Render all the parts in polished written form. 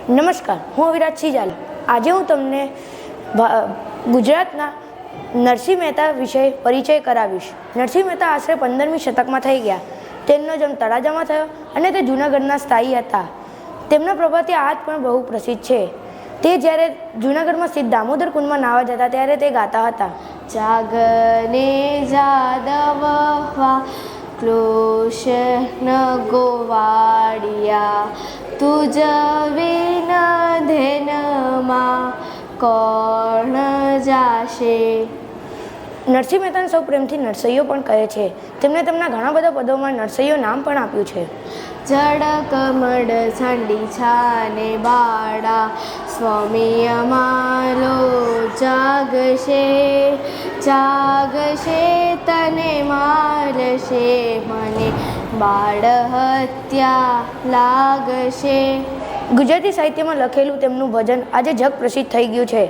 નમસ્કાર, હું અવિરાજ સિંજાલ. આજે હું તમને ગુજરાતના નરસિંહ મહેતા વિશે પરિચય કરાવીશ. નરસિંહ મહેતા આશરે 15મી શતકમાં થઈ ગયા. તેમનો જન્મ તળાજામાં થયો અને તે જૂનાગઢના સ્થાયી હતા. તેમના પ્રભાવથી આજ પણ બહુ પ્રસિદ્ધ છે. તે જ્યારે જૂનાગઢમાં સ્થિત દામોદર કુંડમાં નાહવા જતા ત્યારે તે ગાતા હતા, જાગને જાદવવા ક્લોશ ન ગોવાડિયા તુજ વિન ધેનમાં કોણ જાશે. નરસિંહ મહેતાને સૌ પ્રેમથી નરસૈયો પણ કહે છે. તેમણે તેમના ઘણા બધા પદોમાં નરસૈયો નામ પણ આપ્યું છે. જડ કમળ છાંડી છાને બાળા સ્વામી અમાલો જાગશે જાગશે તને મારશે મને બાળ હત્યા લાગશે. ગુજરાતી સાહિત્યમાં લખેલું તેમનું ભજન આજે જગ પ્રસિદ્ધ થઈ ગયું છે.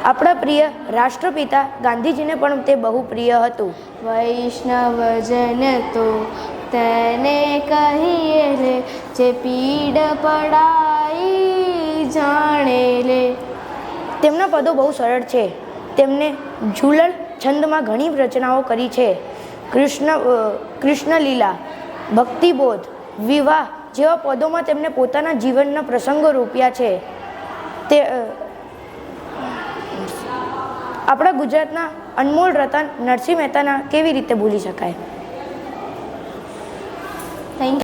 આપણા પ્રિય રાષ્ટ્રપિતા ગાંધીજીને પણ તે બહુ પ્રિય હતું. વૈષ્ણવજન તો તેને કહીએ લે જે પીડ પડાઈ જાણે લે. તેમના પદો બહુ સરળ છે. તેમને ઝૂલલ છંદમાં ઘણી રચનાઓ કરી છે. કૃષ્ણલીલા, ભક્તિબોધ, વિવાહ જેવા પદોમાં તેમને પોતાના જીવનના પ્રસંગો રૂપ્યા છે. તે આપણા ગુજરાતના અનમોલ રતન નરસિંહ મહેતાના કેવી રીતે ભૂલી શકાય.